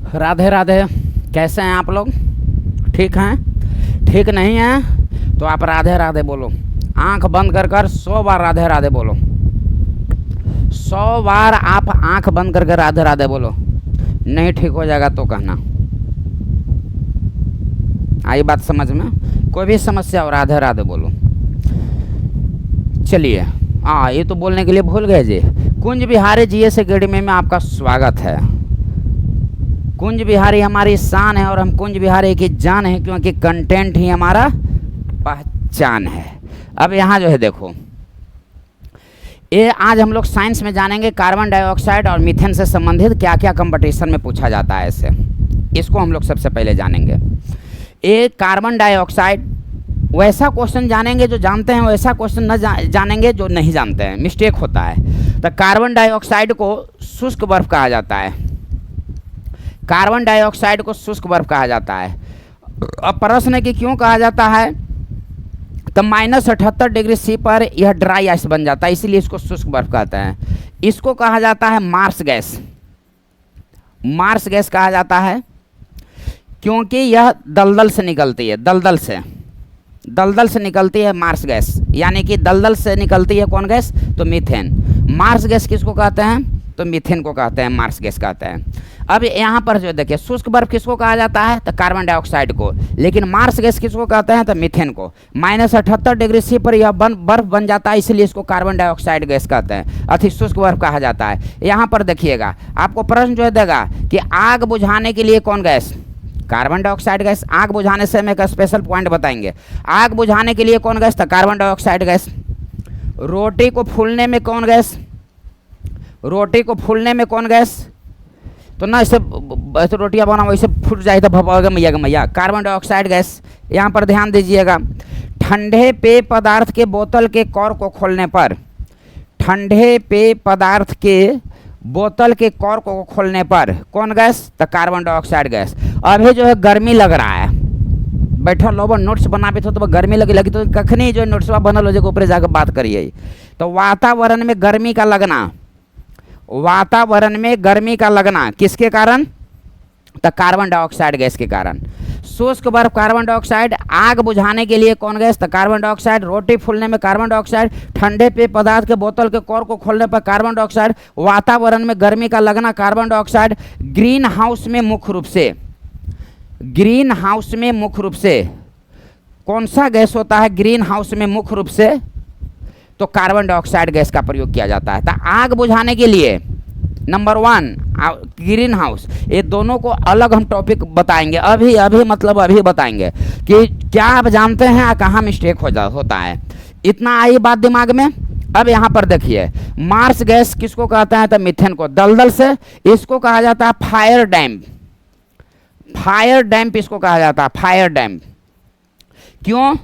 राधे राधे। कैसे हैं आप लोग? ठीक हैं? ठीक नहीं हैं तो आप राधे राधे बोलो। आंख बंद कर कर 100 बार राधे राधे बोलो। 100 बार आप आंख बंद करके राधे राधे बोलो। नहीं ठीक हो जाएगा तो कहना। आई बात समझ में? कोई भी समस्या हो राधे राधे बोलो। चलिए, ये तो बोलने के लिए भूल गए जी। कुंज बिहारी जीएस एकेडमी में आपका स्वागत है। कुंज बिहारी हमारी शान है और हम कुंज बिहारी की जान है, क्योंकि कंटेंट ही हमारा पहचान है। अब यहाँ जो है देखो, ये आज हम लोग साइंस में जानेंगे कार्बन डाइऑक्साइड और मीथेन से संबंधित क्या क्या कंपटीशन में पूछा जाता है। इसको हम लोग सबसे पहले जानेंगे। ये कार्बन डाइऑक्साइड, वैसा क्वेश्चन जानेंगे जो जानते हैं, वैसा क्वेश्चन न जानेंगे जो नहीं जानते हैं, मिस्टेक होता है। तो कार्बन डाइऑक्साइड को शुष्क बर्फ कहा जाता है। कार्बन डाइऑक्साइड को शुष्क बर्फ कहा जाता है। अब प्रश्न है कि क्यों कहा जाता है, तो -78 डिग्री सी पर यह ड्राई आइस बन जाता है, इसीलिए इसको शुष्क बर्फ कहते हैं। इसको कहा जाता है मार्स गैस। मार्स गैस कहा जाता है क्योंकि यह दलदल से निकलती है। दलदल से निकलती है मार्स गैस, यानी कि दलदल से निकलती है कौन गैस? तो मीथेन। मार्स गैस किसको कहते हैं? तो मीथेन को कहते हैं, मार्स गैस कहते हैं। अब यहाँ पर जो देखिए, शुष्क बर्फ किसको कहा जाता है? तो कार्बन डाइऑक्साइड को। लेकिन मार्स गैस किसको कहते हैं? तो मीथेन को। -78 डिग्री सी पर यह बर्फ बन जाता है, इसलिए इसको कार्बन डाइऑक्साइड गैस कहते हैं, अति शुष्क बर्फ कहा जाता है। यहाँ पर देखिएगा, आपको प्रश्न जो है देगा कि आग बुझाने के लिए कौन गैस? Carbon dioxide gas. आग बुझाने से हम एक स्पेशल पॉइंट बताएंगे। आग बुझाने के लिए कौन गैस? तो कार्बन डाइऑक्साइड गैस। रोटी को फूलने में कौन गैस? रोटी को फूलने में कौन गैस? तो ना ऐसे रोटियां बनाओ, ऐसे फूट जाए तो भपाओगे मैया का मैया, कार्बन डाइऑक्साइड गैस। यहाँ पर ध्यान दीजिएगा, ठंडे पेय पदार्थ के बोतल के कॉर्क को खोलने पर, ठंडे पेय पदार्थ के बोतल के कॉर्क को खोलने पर कौन गैस? तो कार्बन डाइऑक्साइड गैस। अभी जो है गर्मी लग रहा है, बैठा लो नोट्स बना पे तो गर्मी लगी तो कखनी जो नोट्सवा बनल हो जाए ऊपर जाकर बात करिए। तो वातावरण में गर्मी का लगना, वातावरण में गर्मी का लगना किसके कारण? तो कार्बन डाइऑक्साइड गैस के कारण। शुष्क बर्फ कार्बन डाइऑक्साइड, आग बुझाने के लिए कौन गैस? तो कार्बन डाइऑक्साइड, रोटी फूलने में कार्बन डाइऑक्साइड, ठंडे पेय पदार्थ के बोतल के कॉर्क को खोलने पर कार्बन डाइऑक्साइड, वातावरण में गर्मी का लगना कार्बन डाइऑक्साइड। ग्रीन हाउस में मुख्य रूप से, ग्रीन हाउस में मुख्य रूप से कौन सा गैस होता है? ग्रीन हाउस में मुख्य रूप से तो कार्बन डाइऑक्साइड गैस का प्रयोग किया जाता है। तो आग बुझाने के लिए नंबर 1 ग्रीन हाउस। ये दोनों को अलग हम टॉपिक बताएंगे, अभी मतलब अभी बताएंगे कि क्या आप जानते हैं कहाँ मिस्टेक होता है। इतना आई बात दिमाग में। अब यहाँ पर देखिए, मार्स गैस किसको कहते हैं? तो मीथेन को। दलदल से इसको कहा जाता है फायर डैम्प। फायर डैम्प इसको कहा जाता है, फायर डैम्प। क्यों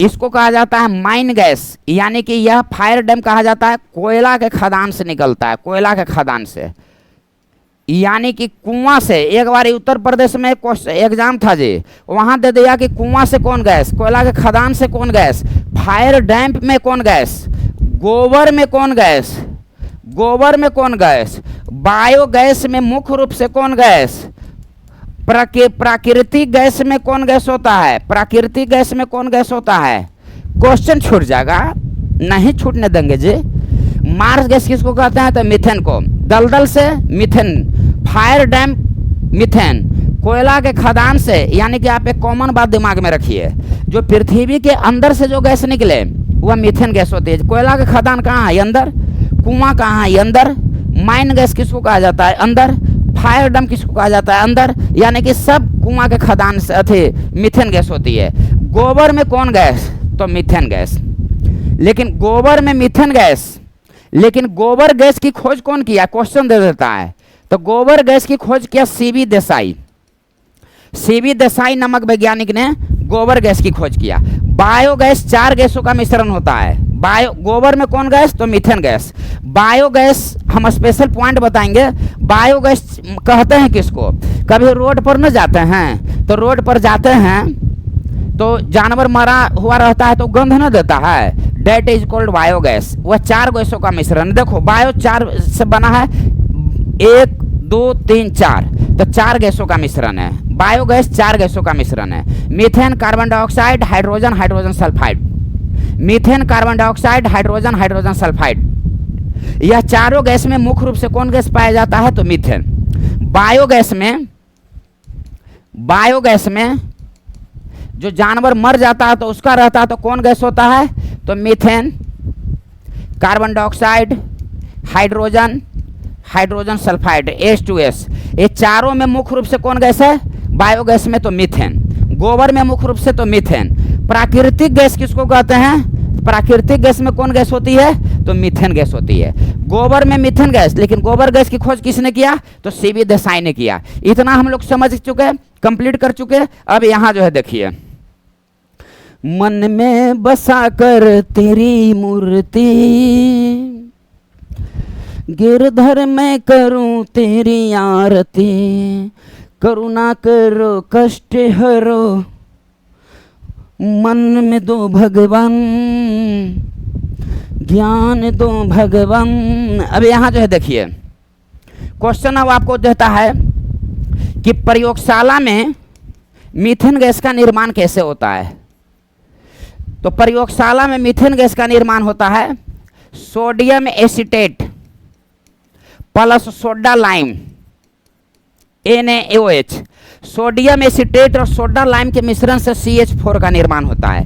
इसको कहा जाता है? माइन गैस, यानी कि यह फायर डैम कहा जाता है, कोयला के खदान से निकलता है, कोयला के खदान से, यानी कि कुआं से। एक बार उत्तर प्रदेश में एग्जाम था जी, वहां दे दिया कि कुआं से कौन गैस? कोयला के खदान से कौन गैस? फायर डैम्प में कौन गैस? गोबर में कौन गैस? गोबर में कौन गैस? बायोगैस में मुख्य रूप से कौन गैस? प्राकृतिक गैस में कौन गैस होता है? प्राकृतिक गैस में कौन गैस होता है? क्वेश्चन छूट जाएगा, नहीं छूटने देंगे जी। मार्स गैस किसको कहते हैं? तो मीथेन को। दलदल से मीथेन, फायर डैम मीथेन, कोयला के खदान से, यानी कि आप एक कॉमन बात दिमाग में रखिए, जो पृथ्वी के अंदर से जो गैस निकले वह मीथेन गैस होती है। कोयला के खदान कहाँ है? अंदर। कुआं कहाँ है? अंदर। माइन गैस किसको कहा जाता है? अंदर। फायर डैम किसको कहा जाता है? अंदर। यानी कि सब कुआं के खदान से मीथेन गैस होती है। गोबर में कौन गैस? तो मीथेन गैस। लेकिन गोबर में मीथेन गैस, लेकिन गोबर गैस की खोज कौन किया? क्वेश्चन दे देता है। तो गोबर गैस की खोज किया सीवी देसाई। सीवी देसाई नामक वैज्ञानिक ने गोबर गैस की खोज किया। बायोगैस 4 गैसों का मिश्रण होता है। गोबर में कौन गैस? तो मीथेन गैस। बायोगैस हम स्पेशल पॉइंट बताएंगे। बायोगैस कहते हैं किसको? कभी रोड पर न जाते हैं, तो रोड पर जाते हैं तो जानवर मरा हुआ रहता है तो गंध न देता है, डेट इज कॉल्ड बायोगैस। वह 4 गैसों का मिश्रण। देखो बायो 4 से बना है, 1 2 3 4। तो 4 गैसों का मिश्रण है। बायोगैस 4 गैसों का मिश्रण है। Methane, carbon dioxide, hydrogen, hydrogen sulphide. Methane, carbon dioxide, hydrogen, hydrogen sulphide. यह चारों गैस में मुख्य रूप से कौन गैस पाया जाता है? तो मीथेन। बायोगैस में जो जानवर मर जाता है तो उसका रहता है तो कौन गैस होता है? तो methane, carbon dioxide, hydrogen, hydrogen sulphide, H2S। ये चारों में मुख्य रूप से कौन गैस है? बायोगैस में तो मीथेन। गोबर में मुख्य रूप से तो मीथेन। प्राकृतिक गैस किसको कहते हैं? प्राकृतिक गैस में कौन गैस होती है? तो मीथेन गैस होती है। गोबर में मीथेन गैस, लेकिन गोबर गैस की खोज किसने किया? तो सीवी देसाई ने किया। इतना हम लोग समझ चुके हैं, कंप्लीट कर चुके हैं। अब यहाँ जो है देखिए, मन में बसा कर तेरी मूर्ति, गिरधर मैं करूं तेरी आरती, करुणा करो कष्ट हरो, मन में दो भगवान, ज्ञान दो भगवान। अब यहाँ जो है देखिए, क्वेश्चन अब आपको देता है कि प्रयोगशाला में मीथेन गैस का निर्माण कैसे होता है। तो प्रयोगशाला में मीथेन गैस का निर्माण होता है sodium acetate plus soda lime, NaOH। Sodium acetate और सोडा लाइम के मिश्रण से CH4 का निर्माण होता है।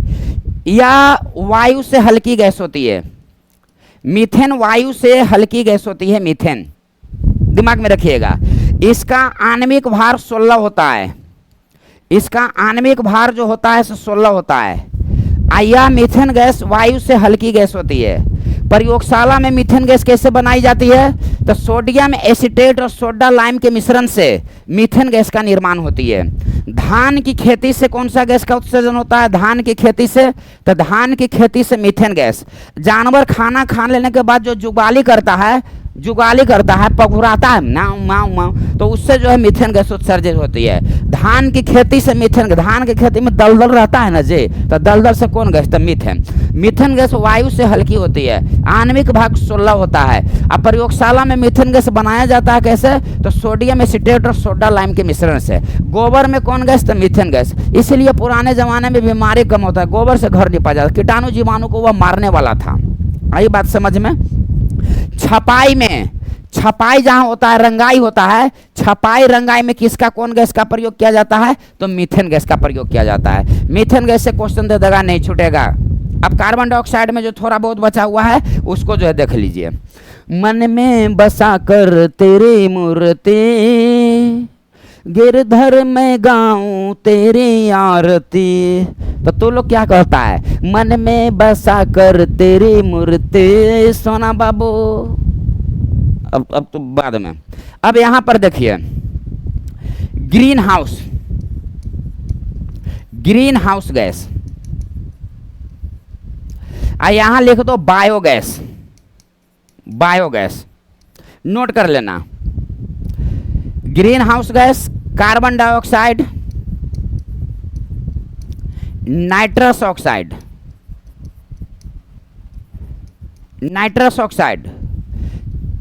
यह वायु से हल्की गैस होती है। मीथेन वायु से हल्की गैस होती है, मीथेन, दिमाग में रखिएगा। इसका आणविक भार 16 होता है। इसका आणविक भार जो होता है 16 होता है। यह मीथेन गैस वायु से हल्की गैस होती है। प्रयोगशाला में मीथेन गैस कैसे बनाई जाती है? तो सोडियम एसीटेट और सोडा लाइम के मिश्रण से मीथेन गैस का निर्माण होती है। धान की खेती से कौन सा गैस का उत्सर्जन होता है? धान की खेती से, तो धान की खेती से मीथेन गैस। जानवर खाना खा लेने के बाद जो जुगाली करता है, पघुराता है नाउ माऊ माऊ, तो उससे जो है मीथेन गैस उत्सर्जित होती है। धान की खेती से मीथेन, धान की खेती में दलदल रहता है ना जी, तो दलदल से कौन गैस? तो मीथेन। मीथेन गैस वायु से हल्की होती है, आणविक भाग 16 होता है। अब प्रयोगशाला में मीथेन गैस बनाया जाता है कैसे? तो सोडियम एसीटेट और सोडा लाइम के मिश्रण से। गोबर में कौन गैस? तो मीथेन गैस। इसलिए पुराने जमाने में बीमारी कम होता है, गोबर से घर निपा जाता, कीटाणु जीवाणु को वह मारने वाला था। आई बात समझ में? छपाई जहां होता है, रंगाई होता है, छपाई रंगाई में किसका कौन गैस का प्रयोग किया जाता है? तो मीथेन गैस का प्रयोग किया जाता है। मीथेन गैस से क्वेश्चन दे देगा, नहीं छूटेगा। अब कार्बन डाइऑक्साइड में जो थोड़ा बहुत बचा हुआ है उसको जो है देख लीजिए। मन में बसा कर तेरी मूर्ति, गिरधर में गाऊं तेरी आरती। तो तू लोग क्या कहता है? मन में बसा कर तेरी मूर्ति, सोना बाबू। अब तो बाद में। अब यहां पर देखिए, ग्रीन हाउस गैस, यहां लिख दो बायोगैस। नोट कर लेना। Green house gas, carbon dioxide, nitrous oxide,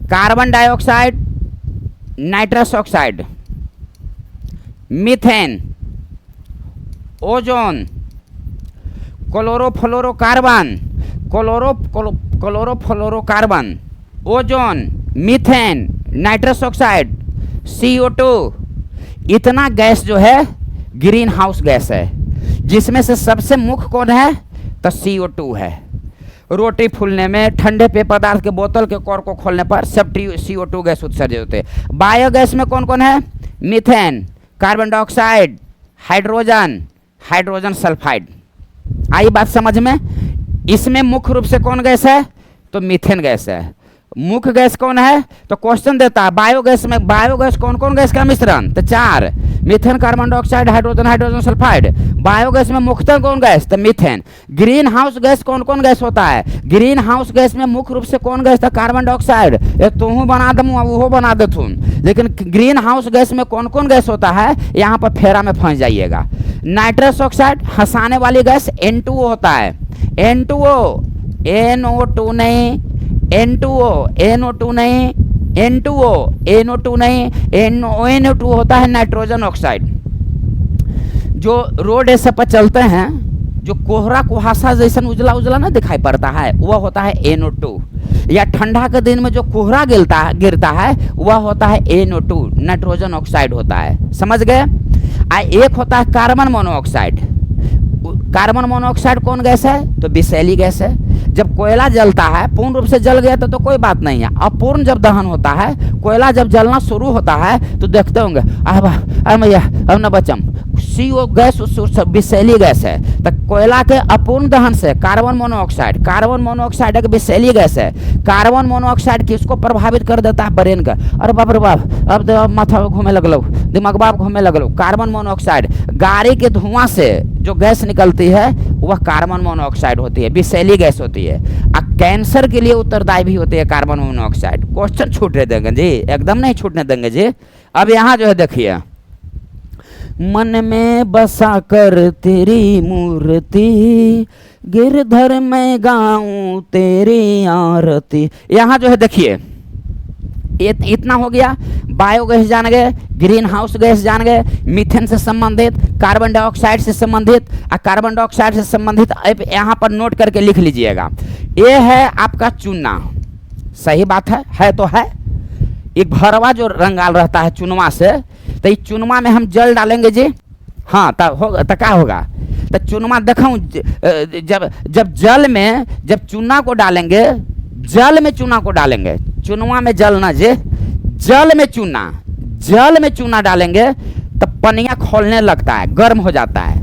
carbon dioxide, nitrous oxide, methane, ozone, chlorofluorocarbon, ozone, methane, nitrous oxide, CO2। इतना गैस जो है ग्रीन हाउस गैस है, जिसमें से सबसे मुख्य कौन है? तो CO2 है। रोटी फूलने में, ठंडे पेय पदार्थ के बोतल के कॉर्क को खोलने पर सब CO2 गैस उत्सर्जित होते हैं। बायोगैस में कौन कौन है? Methane, carbon dioxide, hydrogen sulphide. आई बात समझ में? इसमें मुख्य रूप से कौन गैस है? तो मीथेन गैस है। मुख्य गैस कौन है? तो क्वेश्चन देता है बायोगैस में, बायोगैस कौन कौन गैस का मिश्रण? तो 4, methane, carbon dioxide, hydrogen sulphide. Biogas में मुख्यतः कौन गैस? तो मीथेन। ग्रीन हाउस गैस कौन कौन गैस होता है? ग्रीन हाउस गैस में मुख्य रूप से कौन गैस था? Carbon dioxide. ये तू बना दू वो बना दे तू, लेकिन ग्रीन हाउस गैस में कौन कौन गैस होता है? यहाँ पर फेरा में फंस जाइएगा। नाइट्रस ऑक्साइड, हंसाने वाली गैस, N2O होता है। NO2 नहीं, NO2 नहीं, N2O, NO2 नहीं, NO2 होता है नाइट्रोजन ऑक्साइड। जो रोड ऐसे पर चलते हैं, जो कोहरा कुहासा जैसा उजला उजला ना दिखाई पड़ता है, वह होता है NO2। या ठंडा के दिन में जो कोहरा गिरता है वह होता है NO2, नाइट्रोजन ऑक्साइड होता है। समझ गए? एक होता है कार्बन मोनोऑक्साइड। कार्बन मोनोऑक्साइड कौन गैस है? तो विषैली गैस है। जब कोयला जलता है, पूर्ण रूप से जल गया तो कोई बात नहीं है। अपूर्ण जब दहन होता है, कोयला जब जलना शुरू होता है तो देखते होंगे अब न बचम, CO गैस विषैली गैस है। तो कोयला के अपूर्ण दहन से कार्बन मोनोऑक्साइड एक विषैली गैस है। कार्बन मोनोऑक्साइड किसको प्रभावित कर देता है? ब्रेन का। अरे बाप रे बाप, अब माथा घूमे लगलो, दिमाग बाप घूमे लगलो। कार्बन मोनोऑक्साइड, गाड़ी के धुआं से जो गैस निकलती है वह कार्बन मोनोऑक्साइड होती है, विषैली गैस होती है। कैंसर के लिए उत्तरदायी भी होती है कार्बन मोनोऑक्साइड। क्वेश्चन छूटने देंगे जी, एकदम नहीं छूटने देंगे जी। अब यहाँ जो है देखिए, मन में बसा कर तेरी मूर्ति, गिरधर में गाऊं तेरी आरती। यहाँ जो है देखिए, इतना हो गया। बायोगैस जान गए, ग्रीन हाउस गैस जान गए, मीथेन से संबंधित, कार्बन डाइऑक्साइड से संबंधित। कार्बन डाइऑक्साइड से संबंधित यहाँ पर नोट करके लिख लीजिएगा। ये है आपका चूना। सही बात है तो है। एक भरवा जो रंगाल रहता है चुनवा से, तो इस चुनमा में हम जल डालेंगे जी। हाँ, तो क्या होगा? तो चुनमा देखूँ, जब जल में जब चूना को डालेंगे, जल में चूना को डालेंगे, चुनवा में जल ना जी, जल में चूना डालेंगे तो पनिया खोलने लगता है, गर्म हो जाता है।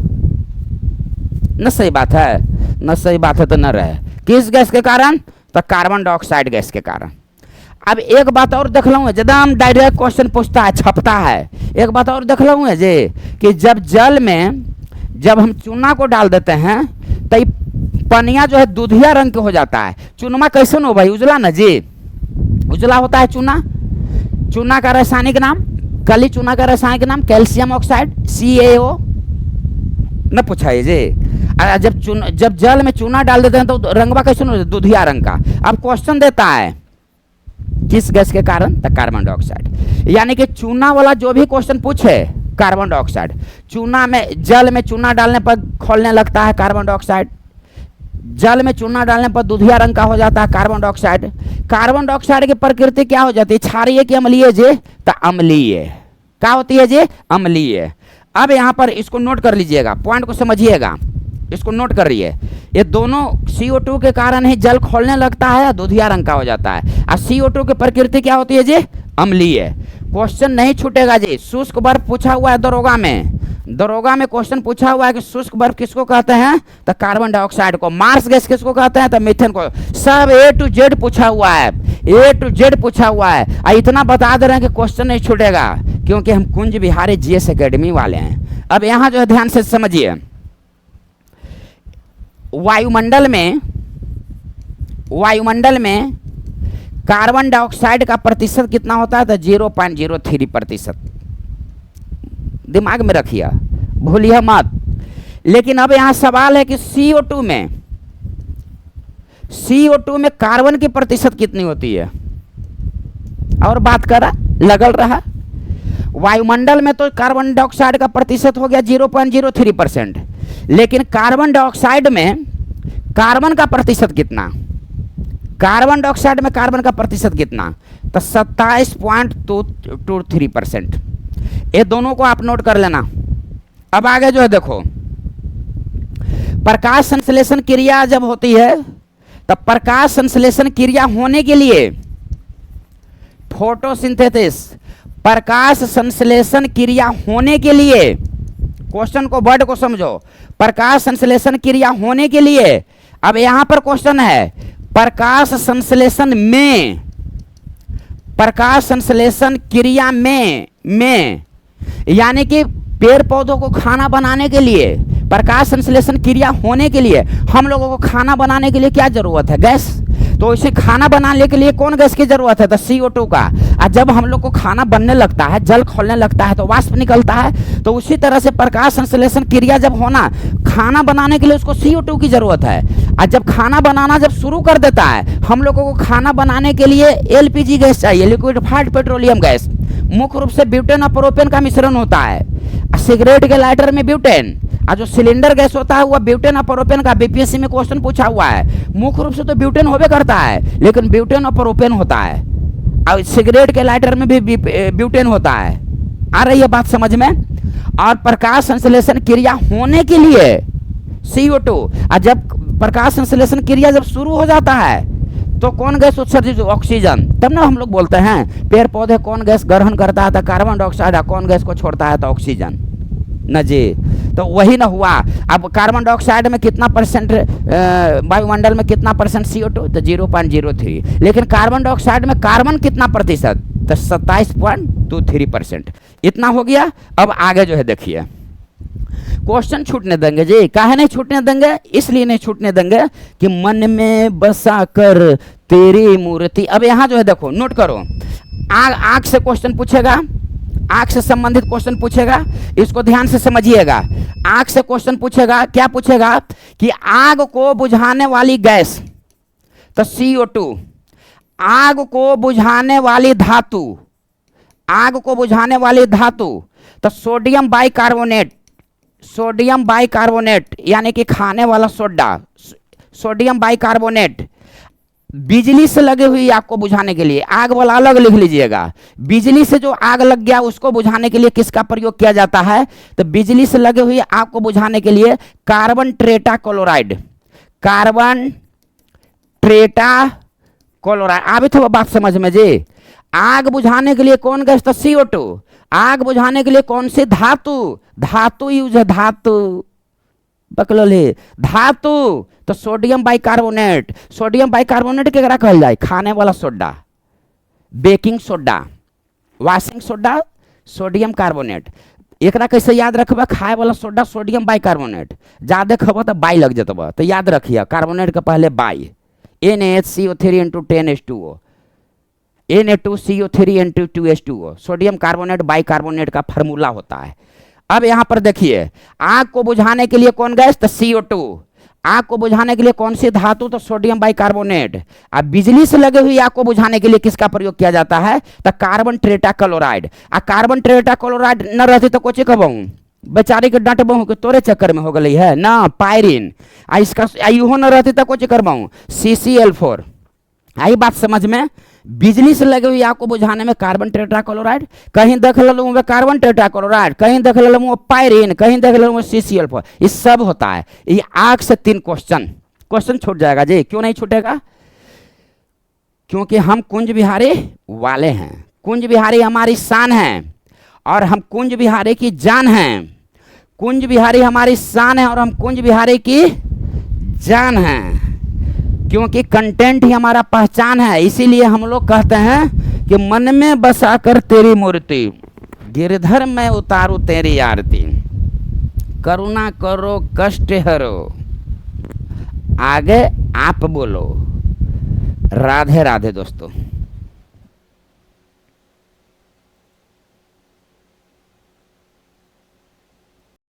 न सही बात है? न सही बात है तो न रहे। किस गैस के कारण? तो कार्बन डाइऑक्साइड गैस के कारण। अब एक बात और देख लूँ, एकदम डायरेक्ट क्वेश्चन पूछता है, छपता है। एक बात और देख लूँ जी, कि जब जल में जब हम चूना को डाल देते हैं तो पनिया जो है दूधिया रंग के हो जाता है। चुनमा कैसे हो भाई? उजला ना जी, उजला होता है चूना। चूना का रासायनिक नाम, कली चूना का रासायनिक नाम कैल्शियम ऑक्साइड, CaO। न पूछाइए जी। जब जल में चूना डाल देते हैं तो रंगवा कैसे हो? दूधिया रंग का। अब क्वेश्चन देता है किस गैस के कारण? तो कार्बन डाइऑक्साइड। यानी कि चूना वाला जो भी क्वेश्चन पूछे, कार्बन डाइऑक्साइड। चूना में, जल में चूना डालने पर खोलने लगता है कार्बन डाइऑक्साइड। जल में चूना डालने पर दूधिया रंग का हो जाता है कार्बन डाइऑक्साइड। कार्बन डाइऑक्साइड की प्रकृति क्या हो जाती है? क्षारीय की अम्लीय जी? तो अम्लीय। क्या होती है जी? अम्लीय। अब यहाँ पर इसको नोट कर लीजिएगा, पॉइंट को समझिएगा, इसको नोट कर रही है। ये दोनों CO2 के कारण ही जल खोलने लगता है, दूधिया रंग का हो जाता है। और CO2 की प्रकृति क्या होती है जी? अम्लीय। क्वेश्चन नहीं छूटेगा जी। शुष्क बर्फ पूछा हुआ है दरोगा में क्वेश्चन पूछा हुआ है कि शुष्क बर्फ किसको कहते हैं? तो कार्बन डाइऑक्साइड को। मार्स गैस किसको कहते हैं? तो मीथेन को। सब A to Z पूछा हुआ है, A to Z पूछा हुआ है। और इतना बता दे रहे हैं कि क्वेश्चन नहीं छूटेगा, क्योंकि हम कुंज बिहारी GS एकेडमी वाले हैं। अब यहाँ जो है ध्यान से समझिए, वायुमंडल में कार्बन डाइऑक्साइड का प्रतिशत कितना होता है? तो 0.03%। दिमाग में रखिए, भूलिए मत। लेकिन अब यहाँ सवाल है कि CO2 में कार्बन की प्रतिशत कितनी होती है? और बात करा लगल रहा। वायुमंडल में तो कार्बन डाइऑक्साइड का प्रतिशत हो गया 0.03%, लेकिन कार्बन डाइऑक्साइड में कार्बन का प्रतिशत कितना? कार्बन डाइऑक्साइड में कार्बन का प्रतिशत कितना? तो 27.23%। ये दोनों को आप नोट कर लेना। अब आगे जो है देखो, प्रकाश संश्लेषण क्रिया जब होती है, तो प्रकाश संश्लेषण क्रिया होने के लिए फोटोसिंथेसिस, प्रकाश संश्लेषण क्रिया होने के लिए, क्वेश्चन को, वर्ड को समझो, प्रकाश संश्लेषण क्रिया होने के लिए। अब यहां पर क्वेश्चन है प्रकाश संश्लेषण में, प्रकाश संश्लेषण क्रिया में यानी कि पेड़ पौधों को खाना बनाने के लिए, प्रकाश संश्लेषण क्रिया होने के लिए हम लोगों को खाना बनाने के लिए क्या जरूरत है? गैस। तो इसे खाना बनाने के लिए कौन गैस की जरूरत है? तो CO2 का। और जब हम लोग को खाना बनने लगता है, जल खोलने लगता है तो वाष्प निकलता है। तो उसी तरह से प्रकाश संश्लेषण क्रिया जब होना, खाना बनाने के लिए उसको CO2 की जरूरत है। और जब खाना बनाना जब शुरू कर देता है, हम लोगों को खाना बनाने के लिए LPG गैस चाहिए, लिक्विफाइड पेट्रोलियम गैस। मुख्य रूप से ब्यूटेन और प्रोपेन का मिश्रण होता है। सिगरेट के लाइटर में ब्यूटेन, और जो सिलेंडर गैस होता है वह ब्यूटेन और प्रोपेन का। बीपीएससी में क्वेश्चन पूछा हुआ है। मुख्य रूप से तो ब्यूटेन होबे करता है, लेकिन ब्यूटेन और प्रोपेन होता है। और सिगरेट के लाइटर में भी ब्यूटेन होता है। आ रही है बात समझ में? और प्रकाश संश्लेषण क्रिया होने के लिए CO2, और जब प्रकाश संश्लेषण क्रिया जब शुरू हो जाता है तो कौन गैस उत्सर्जित? ऑक्सीजन। तब ना हम लोग बोलते हैं पेड़ पौधे कौन गैस ग्रहण करता है? तो कार्बन डाइऑक्साइड। कौन गैस को छोड़ता है? तो ऑक्सीजन न जी। तो वही ना हुआ। अब कार्बन डाइऑक्साइड में कितना परसेंट, वायुमंडल में कितना परसेंट CO2? तो 0.03। लेकिन कार्बन डाइऑक्साइड में कार्बन कितना प्रतिशत? तो 27.23%। इतना हो गया। अब आगे जो है देखिए, क्वेश्चन छूटने देंगे जी। काहे नहीं छूटने देंगे? इसलिए नहीं छूटने देंगे कि मन में बसा कर तेरी मूर्ति। अब यहाँ जो है देखो, नोट करो, आग से क्वेश्चन पूछेगा, आग से संबंधित क्वेश्चन पूछेगा। इसको ध्यान से समझिएगा। आग से क्वेश्चन पूछेगा, क्या पूछेगा कि आग को बुझाने वाली गैस, तो CO2। आग को बुझाने वाली धातु, आग को बुझाने वाली धातु, तो सोडियम बाइकार्बोनेट। सोडियम बाइकार्बोनेट यानी कि खाने वाला सोडा, सोडियम बाइकार्बोनेट। बिजली से लगी हुई आग को बुझाने के लिए, आग वाला अलग लिख लीजिएगा। बिजली से जो आग लग गया उसको बुझाने के लिए किसका प्रयोग किया जाता है? तो बिजली से लगी हुई आग को बुझाने के लिए कार्बन टेट्राक्लोराइड। Carbon tetrachloride. अभी तो बात समझ में जी। आग बुझाने के लिए कौन गैस? तो CO2। आग बुझाने के लिए कौन सी धातु? धातु यूज है, धातु बकलोले धातु। तो सोडियम बाइकार्बोनेट। सोडियम बाइकार्बोनेट केकरा कहल जाए? खाने वाला soda, baking soda, washing soda, sodium carbonate. एकरा कैसे याद रखबा? खाए वाला सोडा सोडियम बाइकार्बोनेट। ज्यादा खब तो बाई लग जतबा, तो याद रखिए कार्बोनेट के पहले by. NaHCO3 × 10H2O, Na2CO3 × 2H2O। Sodium carbonate bicarbonate का फार्मूला होता है। अब यहां पर देखिए, आग को बुझाने के लिए कौन गैस? तो CO2। आग को बुझाने के लिए कौन सी धातु? तो सोडियम बाइकार्बोनेट। अब बिजली से लगी हुई आग को बुझाने के लिए किसका प्रयोग किया जाता है? तो कार्बन टेट्राक्लोराइड। कार्बन टेट्राक्लोराइड न रहती तो कोची कहूँ? बेचारी के डांट बहु के तोरे चक्कर में हो गई है ना, पायरिन। इसका इहो न रहती तो कोची करबाऊ? CCl4। आई बात समझ में? बिजली से लगी हुई आग को बुझाने में कार्बन टेट्राक्लोराइड, कहीं देख लूँ मैं कार्बन टेट्राक्लोराइड, कहीं देख लूँ पायरिन, कहीं देख लूँ CCl4। ये सब होता है। ये आग से 3 क्वेश्चन छूट जाएगा जी। क्यों नहीं छूटेगा? क्योंकि हम कुंज बिहारी वाले हैं। कुंज बिहारी हमारी शान है और हम कुंज बिहारी की जान हैं। कुंज बिहारी हमारी शान है और हम कुंज बिहारी की जान हैं, क्योंकि कंटेंट ही हमारा पहचान है। इसीलिए हम लोग कहते हैं कि मन में बसा कर तेरी मूर्ति, गिरधर में उतारू तेरी आरती, करुणा करो कष्ट हरो, आगे आप बोलो। राधे राधे दोस्तों।